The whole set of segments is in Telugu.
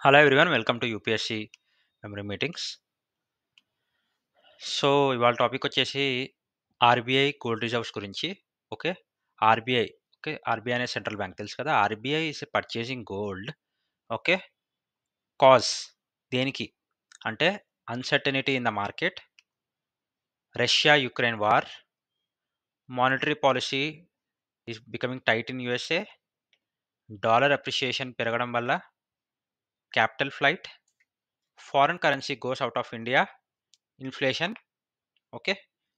Hello everyone, welcome to UPSC memory meetings. So ఇవాళ టాపిక్ వచ్చేసి ఆర్బీఐ గోల్డ్ రిజర్వ్స్ గురించి. ఓకే, ఆర్బీఐ ఆర్బీఐ అనే సెంట్రల్ బ్యాంక్ తెలుసు కదా. RBI is purchasing gold. Okay, cause దేనికి అంటే uncertainty in the market, Russia Ukraine war, monetary policy is becoming tight in USA, dollar appreciation పెరగడం వల్ల, capital flight, foreign currency goes out of India, inflation. Okay,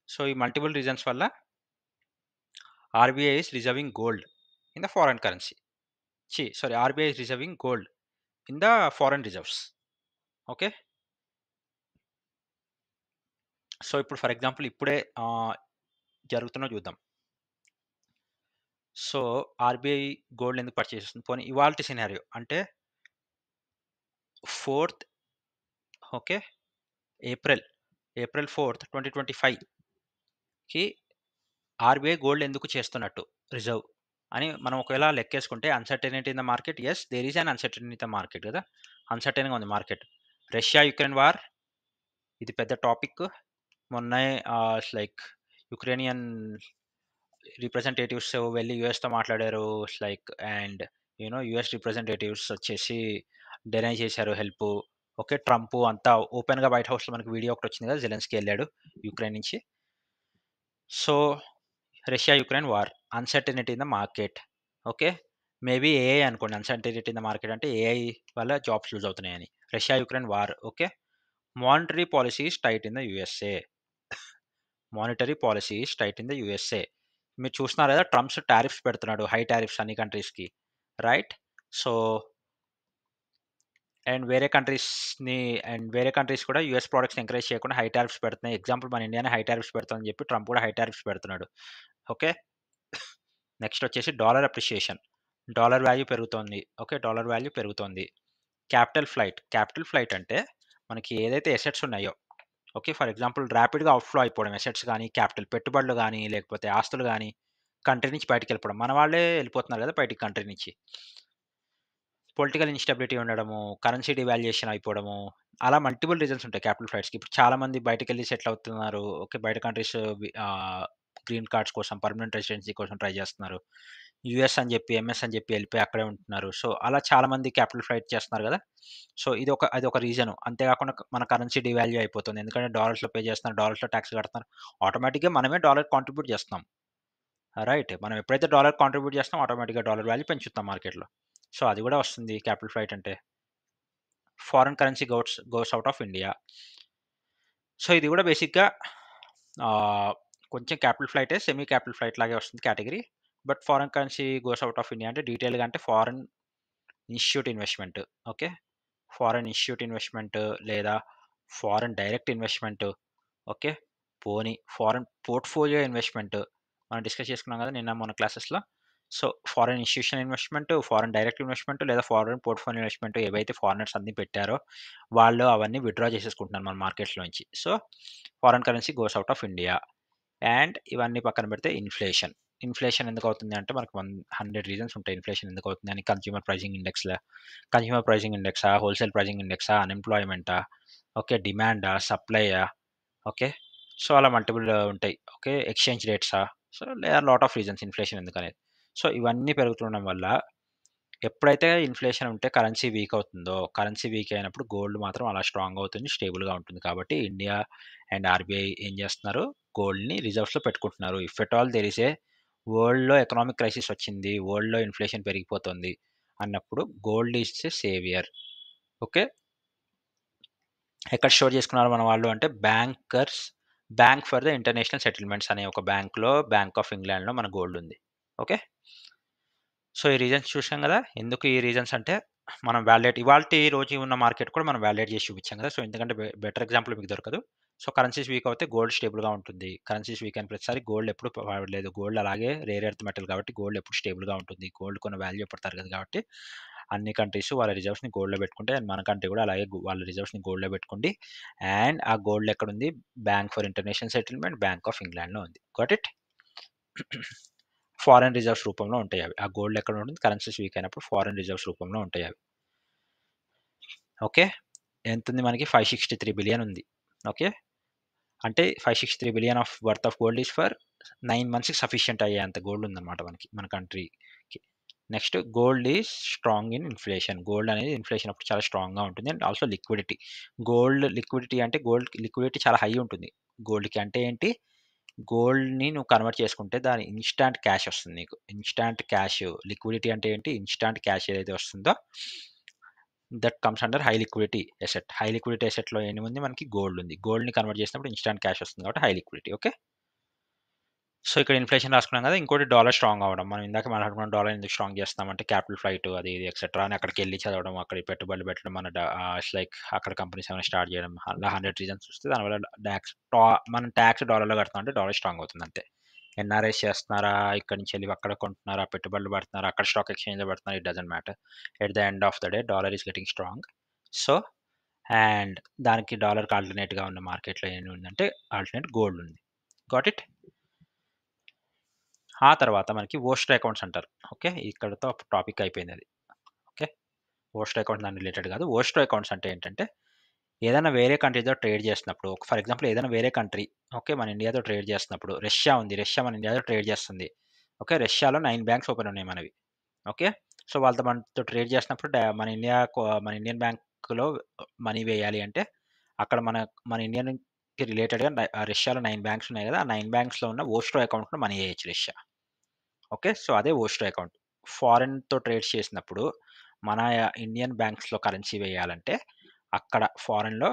so ఈ మల్టిపుల్ రీజన్స్ వల్ల RBI is reserving gold in the foreign currency. RBI is reserving gold in the foreign reserves. Okay. So ఇప్పుడు ఫర్ ఎగ్జాంపుల్ ఇప్పుడే జరుగుతున్న చూద్దాం. సో ఆర్బీఐ గోల్డ్ ఎందుకు పర్చేస్ చేస్తుంది? పోనీ ఇవాల్టి సినారియో అంటే 4th April 4th 2025కి RBI gold ఎందుకు చేస్తున్నట్టు రిజర్వ్ అని మనం ఒకవేళ లెక్కేసుకుంటే, uncertainty in the market, as there is an uncertainty in the market కదా, అన్సర్టన్గా ఉంది మార్కెట్. రష్యా యుక్రెయిన్ వార్ ఇది పెద్ద టాపిక్. మొన్నే లైక్ యుక్రేనియన్ రిప్రజెంటేటివ్స్ వెళ్ళి యుఎస్తో మాట్లాడారు. అండ్ యుఎస్ రిప్రజెంటేటివ్స్ వచ్చేసి డెనై చేశారు హెల్ప్. ఓకే, ట్రంప్ అంతా ఓపెన్గా వైట్ హౌస్లో మనకి వీడియో ఒకటి వచ్చింది కదా, జెలెన్స్కీ వెళ్ళాడు యుక్రెయిన్ నుంచి. So Russia Ukraine war, uncertainty in the market. Okay, maybe AI అనుకోండి, అన్సర్టనిటీ ఇన్ ద మార్కెట్ అంటే ఏఐ వల్ల జాబ్స్ లూజ్ అవుతున్నాయని. Russia Ukraine war. Okay, monetary policy is tight in the USA. Monetary policy is tight in the USA. మీరు చూస్తున్నారు కదా, ట్రంప్స్ టారిఫ్స్ పెడుతున్నాడు, హై టారిఫ్స్ అన్ని కంట్రీస్కి, రైట్? సో అండ్ వేరే కంట్రీస్ కూడా యూఎస్ ప్రోడక్ట్స్ ఎంకరేజ్ చేయకుండా హై టారిఫ్స్ పెడుతున్నాయి. ఎగ్జాంపుల్ మన ఇండియానే హై టారిఫ్స్ పెడుతుందని చెప్పి ట్రంప్ కూడా హై టారిఫ్స్ పెడుతున్నాడు. ఓకే, నెక్స్ట్ వచ్చేసి డాలర్ అప్రిషియేషన్, డాలర్ వాల్యూ పెరుగుతోంది. ఓకే, డాలర్ వాల్యూ పెరుగుతోంది. క్యాపిటల్ ఫ్లైట్ అంటే మనకి ఏదైతే ఎసెట్స్ ఉన్నాయో, ఓకే, ఫర్ ఎగ్జాంపుల్ ర్యాపిడ్గా అవుట్ఫ్లో అయిపోవడం, ఎసెట్స్ కానీ క్యాపిటల్ పెట్టుబడులు కానీ లేకపోతే ఆస్తులు కానీ కంట్రీ నుంచి బయటకు వెళ్ళిపోవడం. మన వాళ్ళే వెళ్ళిపోతున్నారు కదా బయటికి కంట్రీ నుంచి. పొలిటికల్ ఇన్స్టెబిలిటీ ఉండడము, కరెన్సీ డివాల్యుయేషన్ అయిపోవడము, అలా మల్టిపుల్ రీజన్స్ ఉంటాయి క్యాపిటల్ ఫ్లైట్స్కి. ఇప్పుడు చాలామంది బయటకు వెళ్ళి సెటిల్ అవుతున్నారు. ఓకే, బయట కంట్రీస్ గ్రీన్ కార్డ్స్ కోసం, పర్మనెంట్ రెసిడెన్సీ కోసం ట్రై చేస్తున్నారు. యూఎస్ అని చెప్పి, ఎంఎస్ అని చెప్పి వెళ్ళిపోయి అక్కడే ఉంటున్నారు. సో అలా చాలామంది క్యాపిటల్ ఫ్లైట్ చేస్తున్నారు కదా. సో అది ఒక రీజను. అంతేకాకుండా మన కరెన్సీ డివాల్యూ అయిపోతుంది, ఎందుకంటే డాలర్స్లో పే చేస్తున్నారు, డాలర్స్లో ట్యాక్స్ కడుతున్నారు. ఆటోమేటిక్గా మనమే డాలర్ కాంట్రిబ్యూట్ చేస్తున్నాం, రైట్? మనం ఎప్పుడైతే డాలర్ కాంట్రిబ్యూట్ చేస్తాం, ఆటోమేటిక్గా డాలర్ వాల్యూ పెంచుతాం మార్కెట్లో. సో అది కూడా వస్తుంది క్యాపిటల్ ఫ్లైట్ అంటే. Foreign currency goes out of India. So ఇది కూడా బేసిక్గా కొంచెం క్యాపిటల్ ఫ్లైటే, సెమీ క్యాపిటల్ ఫ్లైట్ లాగే వస్తుంది category. But foreign currency goes out of India అంటే డీటెయిల్గా అంటే foreign institute investment. Okay, foreign institute investment లేదా ఫారెన్ డైరెక్ట్ ఇన్వెస్ట్మెంట్. ఓకే, పోనీ ఫారెన్ పోర్ట్ఫోలియో ఇన్వెస్ట్మెంట్ మనం డిస్కస్ చేసుకున్నాం కదా నిన్న మన క్లాసెస్లో. So foreign institution investment, foreign direct investment లేదా ఫారెన్ పోర్ట్ఫోలియో ఇన్వెస్ట్మెంట్ ఏవైతే ఫారినర్స్ అన్ని పెట్టారో వాళ్ళు అవన్నీ విత్డ్రా చేసేసుకుంటున్నారు మన మార్కెట్స్లోంచి. So foreign currency goes out of India. And ఇవన్నీ పక్కన పెడితే ఇన్ఫ్లేషన్ ఎందుకు అవుతుంది అంటే మనకు 100 రీజన్స్ ఉంటాయి ఇన్ఫ్లేషన్ ఎందుకు అవుతుంది అని. కన్స్యూమర్ ప్రైజింగ్ ఇండెక్సా, హోల్సేల్ ప్రైజింగ్ ఇండెక్సా, అన్ఎంప్లాయ్మెంటా, ఓకే, డిమాండా, సప్లైయా, ఓకే, సో అలా మల్టిపుల్ ఉంటాయి. ఓకే, ఎక్స్చేంజ్ రేట్సా. So lot of reasons inflation ఎందుకు అనేది. సో ఇవన్నీ పెరుగుతుండడం వల్ల ఎప్పుడైతే ఇన్ఫ్లేషన్ ఉంటే కరెన్సీ వీక్ అవుతుందో, కరెన్సీ వీక్ అయినప్పుడు గోల్డ్ మాత్రం అలా స్ట్రాంగ్ అవుతుంది, స్టేబుల్గా ఉంటుంది. కాబట్టి ఇండియా అండ్ ఆర్బీఐ ఏం చేస్తున్నారు, గోల్డ్ని రిజర్వ్స్లో పెట్టుకుంటున్నారు. If at all there is a వరల్డ్లో ఎకనామిక్ క్రైసిస్ వచ్చింది, వరల్డ్లో ఇన్ఫ్లేషన్ పెరిగిపోతుంది అన్నప్పుడు gold is a saviour. Okay, ఎక్కడ స్టోర్ చేసుకున్నారు మన వాళ్ళు అంటే bank for the international settlements అనే ఒక బ్యాంక్లో, బ్యాంక్ ఆఫ్ ఇంగ్లాండ్లో మన గోల్డ్ ఉంది. ఓకే, సో ఈ రీజన్స్ చూసాం కదా. ఎందుకు ఈ రీజన్స్ అంటే మనం ఇవాల్టి రోజు ఉన్న మార్కెట్ కూడా మనం వ్యాలిడేట్ చేసి చూపించాం కదా. సో ఎందుకంటే బెటర్ ఎగ్జాంపుల్ మీకు దొరకదు. సో కరెన్సీస్ వీక్ అవుతే గోల్డ్ స్టేబుల్గా ఉంటుంది. కరెన్సీస్ వీక్ అయిన ప్రతిసారి గోల్డ్ ఎప్పుడు పడలేదు. గోల్డ్ అలాగే రేర్ ఎర్త్ మెటల్ కాబట్టి గోల్డ్ ఎప్పుడు స్టేబుల్గా ఉంటుంది. గోల్డ్ కొన్న వాల్యూ ఎప్పుడు తరగదు. కాబట్టి అన్ని కంట్రీస్ వాళ్ళ రిజర్వ్స్ని గోల్డ్లో పెట్టుకుంటే, అండ్ మన కంట్రీ కూడా అలాగే వాళ్ళ రిజర్వ్స్ని గోల్డ్లో పెట్టుకోండి. అండ్ ఆ గోల్డ్ ఎక్కడ ఉంది? Bank for international settlement, bank of ఇంగ్లాండ్లో ఉంది. Got it? ఫారెన్ రిజర్వ్స్ రూపంలో ఉంటాయి అవి. ఆ గోల్డ్ ఎక్కడ ఉంటుంది? కరెన్సీస్ వీక్ అయినప్పుడు ఫారెన్ రిజర్వ్స్ రూపంలో ఉంటాయి అవి. ఓకే. ఎంతుంది మనకి? 563 బిలియన్ ఉంది. ఓకే. అంటే 563 billion of worth of gold is for 9 మంత్స్‌కి సఫిషియంట్ అయ్యేంత గోల్డ్ ఉందన్నమాట మనకి, మన కంట్రీకి. Next gold is strong in inflation. Gold అనేది ఇన్‌ఫ్లేషన్ అప్పుడు చాలా స్ట్రాంగ్‌గా ఉంటుంది. And also liquidity. Gold liquidity అంటే గోల్డ్ లిక్విడిటీ చాలా హై ఉంటుంది గోల్డ్‌కి. అంటే ఏంటి? గోల్డ్‌ని నువ్వు కన్వర్ట్ చేసుకుంటే దాని ఇన్‌స్టాంట్ క్యాష్ వస్తుంది నీకు. ఇన్‌స్టాంట్ క్యాష్ లిక్విడిటీ అంటే ఏంటి? ఇన్‌స్టాంట్ క్యాష్ ఏదైతే వస్తుందో that comes under high liquidity asset. High liquidity అసెట్‌లో ఏముంది? మనకి గోల్డ్ ఉంది. గోల్డ్‌ని కన్వర్ట్ చేసినప్పుడు ఇన్‌స్టాంట్ క్యాష్ వస్తుంది కాబట్టి హై లిక్విడిటీ. ఓకే. సో, ఇక్కడ ఇన్‌ఫ్లేషన్ రాసుకున్నాం కదా! ఇంకోటి డాలర్ స్ట్రాంగ్ అవ్వడం. మనం ఇందాక మాట్లాడుకున్నాం డాలర్ ఎందుకు స్ట్రాంగ్ చేస్తామంటే క్యాపిటల్ ఫ్లైట్ అది ఇది ఎక్సెట్రా అని అక్కడికెళ్ళి చదవడం, అక్కడ పెట్టుబడులు పెట్టడం, ఇట్స్ లైక్ అక్కడ కంపెనీస్ ఏమైనా స్టార్ట్ చేయడం. అలా 100 రీజన్స్ వస్తే దానివల్ల మనం టాక్స్ డాలర్‌లో కడతాం అంటే డాలర్ స్ట్రాంగ్ అవుతుంది అంతే. ఎన్ఆర్ఐస్ చేస్తున్నారా? ఇక్కడి నుంచి ఎళ్లి అక్కడ కొంటున్నారా? పెట్టుబడులు పెడుతున్నారా? అక్కడ స్టాక్ ఎక్స్‌చేంజ్‌లో పెడుతున్నారా? It doesn't matter. At the end of the day dollar is getting strong. So, and దానికి డాలర్‌కి ఆల్టర్‌నేట్‌గా ఉన్న మార్కెట్‌లో ఏమి ఉందంటే ఆల్టర్‌నేట్ గోల్డ్ ఉంది. Got it? ఆ తర్వాత మనకి వోస్టర్ అకౌంట్స్ అంటారు. ఓకే. ఇక్కడితో టాపిక్ అయిపోయిందది. ఓకే. వోస్టర్ అకౌంట్స్ దాని రిలేటెడ్ కాదు. వోస్టర్ అకౌంట్స్ అంటే ఏంటంటే, ఏదైనా వేరే కంట్రీతో ట్రేడ్ చేస్తున్నప్పుడు, ఫర్ ఎగ్జాంపుల్ ఏదైనా వేరే కంట్రీ ఓకే. మన ఇండియాతో ట్రేడ్ చేస్తున్నప్పుడు రష్యా ఉంది. రష్యా మన ఇండియాతో ట్రేడ్ చేస్తుంది. ఓకే. రష్యాలో 9 బ్యాంక్స్ ఓపెన్ ఉన్నాయి మనవి. ఓకే. సో, వాళ్ళతో మనతో ట్రేడ్ చేసినప్పుడు మన ఇండియన్ బ్యాంక్‌లో మనీ వేయాలి అంటే, అక్కడ మన ఇండియన్‌కి రిలేటెడ్‌గా రష్యాలో 9 బ్యాంక్స్ ఉన్నాయి కదా! ఆ 9 బ్యాంక్స్‌లో ఉన్న వోస్టర్ అకౌంట్‌లో మనీ ఎయొచ్చు రష్యా. ఓకే. సో, అదే వోస్టర్ అకౌంట్. ఫారెన్‌తో ట్రేడ్స్ చేసినప్పుడు మన ఇండియన్ బ్యాంక్స్‌లో కరెన్సీ వేయాలంటే అక్కడ ఫారెన్‌లో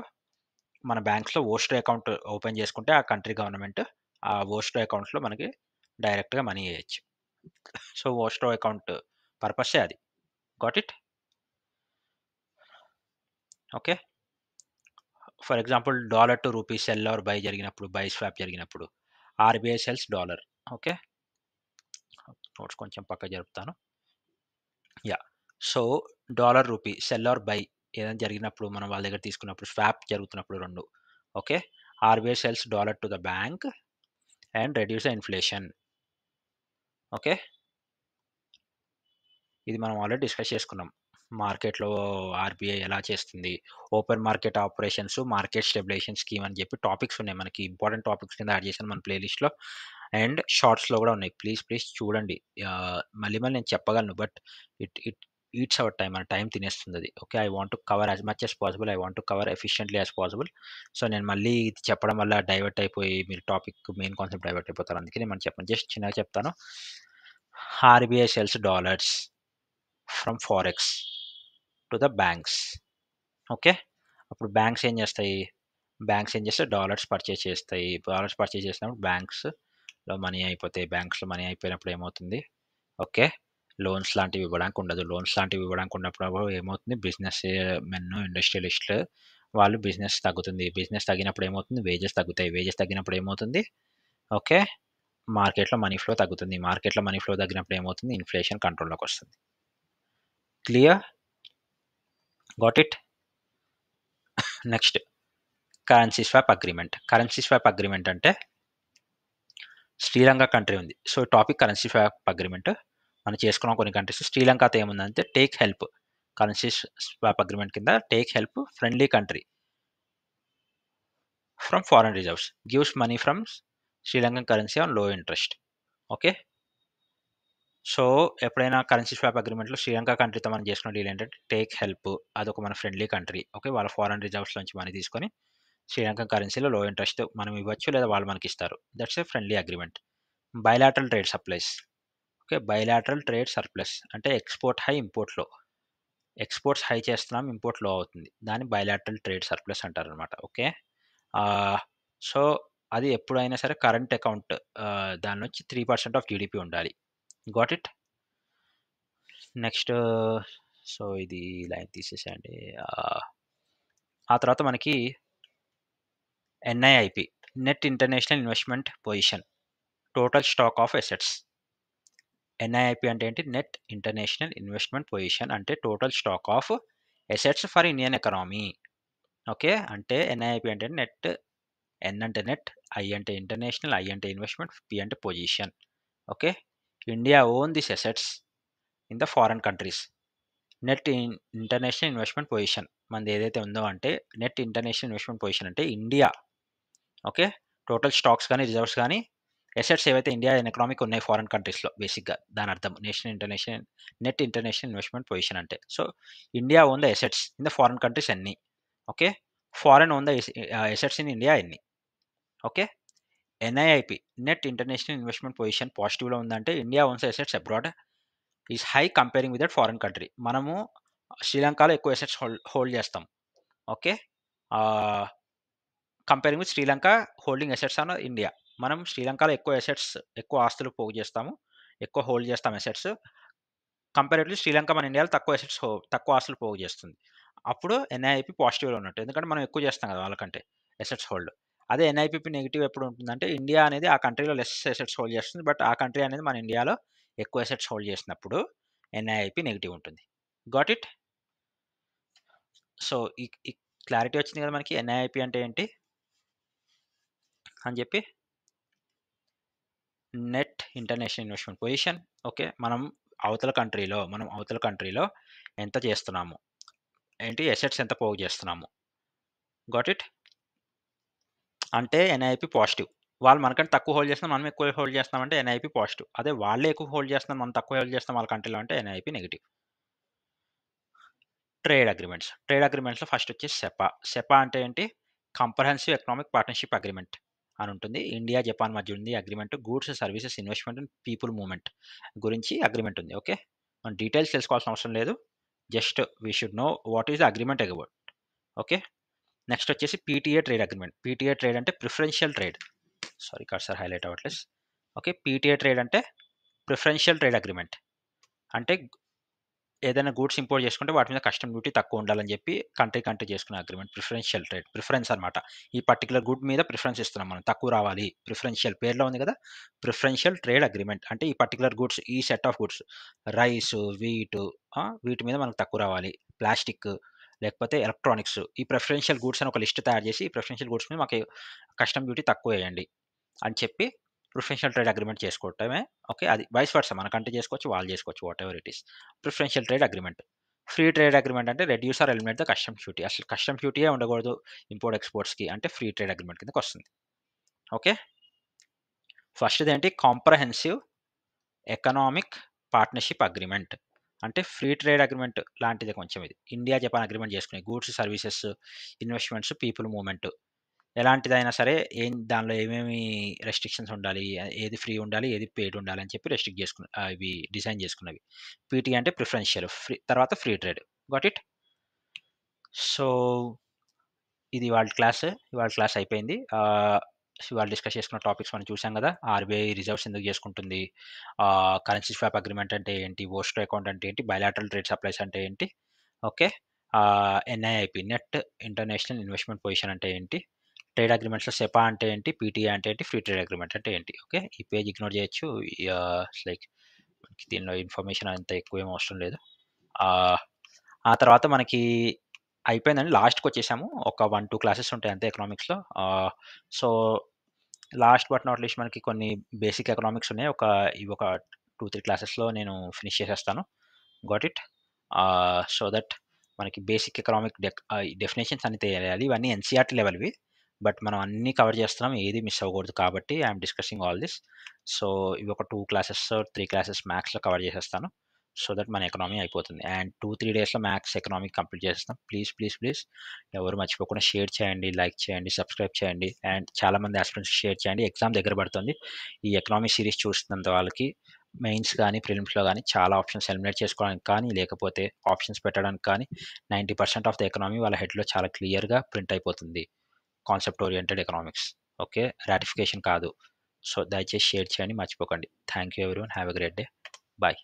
మన బ్యాంక్స్‌లో వోస్టర్ అకౌంట్ ఓపెన్ చేసుకుంటే ఆ కంట్రీ గవర్నమెంట్ ఆ వోస్టర్ అకౌంట్స్‌లో మనకి డైరెక్ట్‌గా మనీ ఎయొచ్చు. సో, వోస్టర్ అకౌంట్ పర్పసే అది. Got it? Okay. For example dollar to rupee sell or buy జరిగినప్పుడు, బై స్వాప్ జరిగినప్పుడు RBI sells dollar. Okay. Notes కొంచెం పక్కకు జరుపుతాను. Yeah! So, dollar rupee sell or buy ఏదైనా జరిగినప్పుడు మనం వాళ్ళ దగ్గర తీసుకున్నప్పుడు స్వాప్ జరుగుతున్నప్పుడు 2 okay. RBI sells dollar to the bank and reduce the inflation. Okay. ఇది మనం ఆల్రెడీ డిస్కస్ చేసుకున్నాం. మార్కెట్‌లో ఆర్‌బీఐ ఎలా చేస్తుంది? Open market operations, market stabilisation scheme అని చెప్పి టాపిక్స్ ఉన్నాయి మనకి. ఇంపార్టెంట్ టాపిక్స్ కింద యాడ్ చేశాను మన ప్లే లిస్ట్‌లో. అండ్ షార్ట్స్‌లో కూడా ఉన్నాయి. ప్లీజ్ చూడండి. మళ్ళీ నేను చెప్పగలను. But it it eats our time. మన టైమ్ తినేస్తుందది. Okay. I want to cover as much as possible. I want to cover efficiently as possible. So, నేను మళ్ళీ ఇది చెప్పడం వల్ల డైవర్ట్ అయిపోయి మీరు టాపిక్ మెయిన్ కాన్సెప్ట్ డైవర్ట్ అయిపోతారు. అందుకే నేను చెప్పను. జస్ట్ చిన్నగా చెప్తాను. RBI cells dollars from forex to the banks. Okay. అప్పుడు బ్యాంక్స్ ఏం చేస్తాయి? డాలర్స్ పర్చేజ్ చేస్తాయి. డాలర్స్ పర్చేజ్ చేసినప్పుడు బ్యాంక్స్‌లో మనీ అయిపోతాయి. బ్యాంక్స్‌లో మనీ అయిపోయినప్పుడు ఏమవుతుంది? ఓకే. లోన్స్ లాంటివి ఇవ్వడానికి ఉండదు. లోన్స్ లాంటివి ఇవ్వడానికి ఉన్నప్పుడు ఏమవుతుంది? మెన్, ఇండస్ట్రియలిస్ట్‌లు వాళ్ళు బిజినెస్ తగ్గుతుంది. బిజినెస్ తగ్గినప్పుడు ఏమవుతుంది? వేజెస్ తగ్గుతాయి. వేజెస్ తగ్గినప్పుడు ఏమవుతుంది? ఓకే. మార్కెట్‌లో మనీ ఫ్లో తగ్గుతుంది. మార్కెట్‌లో మనీ ఫ్లో తగ్గినప్పుడు ఏమవుతుంది? ఇన్‌ఫ్లేషన్ కంట్రోల్‌లోకొస్తుంది. Clear? Got it? Next currency swap agreement. Currency swap agreement అంటే శ్రీలంక కంట్రీ ఉంది. So, topic currency swap agreement. మనం చేసుకున్నాం కొన్ని కంట్రీస్. శ్రీలంకతో ఏముందంటే take help. Currency swap agreement కింద take help friendly country from foreign reserves. Gives money from Sri Lankan currency on low interest. Okay. So, ఎప్పుడైనా కరెన్సీ స్వాప్ అగ్రీమెంట్‌లో శ్రీలంక కంట్రీతో మనం చేసుకున్న డీల్ ఏంటంటే టేక్ హెల్ప్. అదొక మన ఫ్రెండ్లీ కంట్రీ. ఓకే. వాళ్ళ ఫారెన్ రిజర్వ్స్ నుంచి మనీ తీసుకొని శ్రీలంకన్ కరెన్సీలో లో ఇంట్రెస్ట్ మనం ఇవ్వచ్చు లేదా వాళ్ళు మనకిస్తారు. That's a friendly agreement. Bilateral trade supplies. Okay. Bilateral trade surplus అంటే export high, import low. Exports high చేస్తున్నాం, ఇంపోర్ట్ లో అవుతుంది. దాన్ని బైలాటరల్ ట్రేడ్ సర్ప్లస్ అంటారనమాట. ఓకే. ఆహ్, సో, అది ఎప్పుడైనా సరే కరెంట్ అకౌంట్ దాని నుంచి 3% ఆఫ్ జీడీపీ ఉండాలి. Got it? నెక్స్ట్ సో, ఇది లైన్ తీసేసేయండి. ఆ తర్వాత మనకి NIIP net international investment position. Total stock of assets. NIIP అంటే ఏంటి? నెట్ ఇంటర్నేషనల్ ఇన్వెస్ట్‌మెంట్ పొజిషన్ అంటే total stock of assets for Indian economy. Okay. అంటే ఎన్ఐఐపి అంటే నెట్. ఎన్ అంటే నెట్, ఐ అంటే ఇంటర్నేషనల్, ఐ అంటే ఇన్వెస్ట్‌మెంట్, పి అంటే position. Okay. India own this assets in the foreign countries. Net international investment position మనది ఏదైతే ఉందో అంటే నెట్ ఇంటర్నేషనల్ ఇన్వెస్ట్మెంట్ పొజిషన్ అంటే ఇండియా, ఓకే, టోటల్ స్టాక్స్ కానీ రిజర్వ్స్ కానీ అసెట్స్ ఏవైతే ఇండియా ఎకనామిక్ ఉన్నాయి ఫారెన్ కంట్రీస్లో, బేసిక్గా దాని అర్థం నెట్ ఇంటర్నేషనల్ ఇన్వెస్ట్మెంట్ పొజిషన్ అంటే. So India own the assets in the foreign countries ఎన్ని, okay, foreign own the assets in India ఎన్ని, okay. NIIP net international investment position పాజిటివ్లో ఉందంటే India owns assets abroad is high comparing with that foreign country. మనము శ్రీలంకలో ఎక్కువ అసెట్స్ హోల్డ్ చేస్తాం, okay, comparing with Sri Lanka holding assets on India. మనం శ్రీలంకలో ఎక్కువ ఆస్తులు పోగు చేస్తాము, ఎక్కువ హోల్డ్ చేస్తాం అసెట్స్. కంపారిటివ్లీ శ్రీలంక మన ఇండియాలో తక్కువ ఆస్తులు పోగు చేస్తుంది. అప్పుడు ఎన్ఐఐపి పాజిటివ్లో ఉన్నట్టు, ఎందుకంటే మనం ఎక్కువ చేస్తాం కదా వాళ్ళకంటే అసెట్స్ హోల్డ్. అదే ఎన్ఐపిపి నెగిటివ్ ఎప్పుడు ఉంటుందంటే ఇండియా అనేది ఆ కంట్రీలో లెస్ అసెట్స్ హోల్డ్ చేస్తుంది, బట్ ఆ కంట్రీ అనేది మన ఇండియాలో ఎక్కువ అసెట్స్ హోల్డ్ చేసినప్పుడు ఎన్ఐఐపి నెగిటివ్ ఉంటుంది. Got it? సో ఈ క్లారిటీ వచ్చింది కదా మనకి ఎన్ఐఐపి అంటే ఏంటి అని చెప్పి. Net international investment position, okay, మనం అవతల కంట్రీలో ఎంత చేస్తున్నాము, ఏంటి అసెట్స్ ఎంత పోగు చేస్తున్నాము. Got it? అంటే ఎన్ఐపి పాజిటివ్. వాళ్ళు మనకంటే తక్కువ హోల్డ్ చేస్తున్నాం, మనం ఎక్కువ హోల్డ్ చేస్తున్నాం అంటే ఎన్ఐపి పాజిటివ్. అదే వాళ్ళే ఎక్కువ హోల్డ్ చేస్తున్నాం, మనం తక్కువ హోల్డ్ చేస్తాం వాళ్ళ కంట్రీలో అంటే ఎన్ఐపి నెగిటివ్. ట్రేడ్ అగ్రిమెంట్స్లో ఫస్ట్ వచ్చేసి సెపా అంటే ఏంటి? కాంప్రహెన్సివ్ ఎకనామిక్ పార్ట్నర్షిప్ అగ్రిమెంట్ అని ఉంటుంది. ఇండియా జపాన్ మధ్య ఉంది agreement. Goods services investment and people movement గురించి అగ్రిమెంట్ ఉంది, ఓకే. మనం డీటెయిల్స్ తెలుసుకోవాల్సిన అవసరం లేదు, just we should know what is the agreement about, okay. Next వచ్చేసి PTA trade agreement. PTA trade అంటే preferential trade, sorry cursor highlight అవ్వట్లేదు, ఓకే. పీటీఏ ట్రేడ్ అంటే ప్రిఫరెన్షియల్ ట్రేడ్ అగ్రిమెంట్. అంటే ఏదైనా గూడ్స్ ఇంపోర్ట్ చేసుకుంటే వాటి మీద కస్టమ్ డ్యూటీ తక్కువ ఉండాలని చెప్పి కంట్రీ చేసుకునే అగ్రిమెంట్. ప్రిఫరెన్షియల్ ట్రేడ్, ప్రిఫరెన్స్ అనమాట. ఈ పర్టికులర్ గుడ్ మీద ప్రిఫరెన్స్ ఇస్తున్నాం మనం, తక్కువ రావాలి, ప్రిఫరెన్షియల్ పేర్లో ఉంది కదా. ప్రిఫరెన్షియల్ ట్రేడ్ అగ్రిమెంట్ అంటే ఈ పర్టికులర్ గుడ్స్, ఈ సెట్ ఆఫ్ గుడ్స్, రైస్, వీటి మీద మనకు తక్కువ రావాలి, ప్లాస్టిక్ లేకపోతే ఎలక్ట్రానిక్స్, ఈ ప్రిఫరెన్షియల్ గూడ్స్ అని ఒక లిస్ట్ తయారు చేసి ఈ ప్రిఫరెన్షియల్ గూడ్స్ మీద మాకు కస్టమ్ డ్యూటీ తక్కువ వేయండి అని చెప్పి ప్రిఫరెన్షియల్ ట్రేడ్ అగ్రిమెంట్ చేసుకోవటమే, ఓకే. అది వైస్ వర్సా, మన కంట్రీ చేసుకోవచ్చు, వాళ్ళు చేసుకోవచ్చు, whatever it is. Preferential trade agreement. Free trade agreement అంటే reduce or eliminate the custom duty. అసలు కస్టమ్ డ్యూటీయే ఉండకూడదు ఇంపోర్ట్ ఎక్స్పోర్ట్స్కి అంటే ఫ్రీ ట్రేడ్ అగ్రిమెంట్ కిందకి వస్తుంది, ఓకే. ఫస్ట్ది ఏంటి? కాంప్రహెన్సివ్ ఎకనామిక్ పార్ట్నర్షిప్ అగ్రిమెంట్ అంటే ఫ్రీ ట్రేడ్ అగ్రిమెంట్ లాంటిది కొంచెం ఇది. ఇండియా జపాన్ అగ్రిమెంట్ చేసుకునే goods services investments people movement ఎలాంటిదైనా సరే దానిలో ఏమేమి రెస్ట్రిక్షన్స్ ఉండాలి, ఏది ఫ్రీ ఉండాలి, ఏది పెయిడ్ ఉండాలి అని చెప్పి ఇవి డిజైన్ చేసుకున్నవి. పీటీ అంటే ప్రిఫరెన్షియల్, తర్వాత free trade. Got it? So ఇది ఇవాళ క్లాస్ అయిపోయింది. ఇవాళ డిస్కస్ చేసుకున్న టాపిక్స్ మనం చూసాం కదా. ఆర్బీఐ రిజర్వ్స్ ఎందుకు చేసుకుంటుంది, కరెన్సీ స్వాప్ అగ్రిమెంట్ అంటే ఏంటి, ఓస్టో అకౌంట్ అంటే ఏంటి, బయలాటరల్ ట్రేడ్ సప్లైస్ అంటే ఏంటి, okay. NIIP net international investment position అంటే ఏంటి, ట్రేడ్ అగ్రిమెంట్స్లో సెపా అంటే ఏంటి, పీటీఏ అంటే ఏంటి, ఫ్రీ ట్రేడ్ అగ్రిమెంట్ అంటే ఏంటి, ఓకే. ఈ పేజ్ ఇగ్నోర్ చేయొచ్చు, లైక్ దీనిలో ఇన్ఫర్మేషన్ అంత ఎక్కువ ఏం అవసరం లేదు. ఆ తర్వాత మనకి అయిపోయిందండి, లాస్ట్కి వచ్చేసాము. ఒక 1-2 క్లాసెస్ ఉంటాయి అంతే ఎకనామిక్స్లో. So last but not least మనకి కొన్ని బేసిక్ ఎకనామిక్స్ ఉన్నాయి, ఇవి ఒక 2-3 క్లాసెస్లో నేను ఫినిష్ చేసేస్తాను. Got it? సో దట్ మనకి బేసిక్ ఎకనామిక్ డెఫినేషన్స్ అన్ని తెలియాలి. ఇవన్నీ ఎన్సీఆర్టీ లెవెల్వి, బట్ మనం అన్నీ కవర్ చేస్తున్నాం, ఏది మిస్ అవ్వకూడదు కాబట్టి I'm discussing all this. So ఇవి ఒక 2 క్లాసెస్ 3 క్లాసెస్ మ్యాథ్స్లో కవర్ చేసేస్తాను, సో దట్ మన ఎకనామీ అయిపోతుంది. అండ్ 2-3 డేస్లో మ్యాథ్స్ ఎకనామిక్ కంప్లీట్ చేసేస్తాం. ప్లీజ్ ఎవరు మర్చిపోకుండా షేర్ చేయండి, లైక్ చేయండి, సబ్స్క్రైబ్ చేయండి, అండ్ చాలామంది ఆస్పిరెంట్స్ షేర్ చేయండి. ఎగ్జామ్ దగ్గర పడుతుంది. ఈ ఎకనామీ సిరీస్ చూస్తున్నంత వాళ్ళకి మెయిన్స్ కానీ ప్రిలిమ్స్లో కానీ చాలా ఆప్షన్స్ ఎలిమినేట్ చేసుకోవడానికి కానీ, లేకపోతే ఆప్షన్స్ పెట్టడానికి కానీ 90% ఆఫ్ ద ఎకనామీ వాళ్ళ హెడ్లో చాలా క్లియర్గా ప్రింట్ అయిపోతుంది. Concept oriented economics, okay, ratification కాదు. సో దయచేసి షేర్ చేయండి, మర్చిపోకండి. Thank you everyone, have a great day, bye.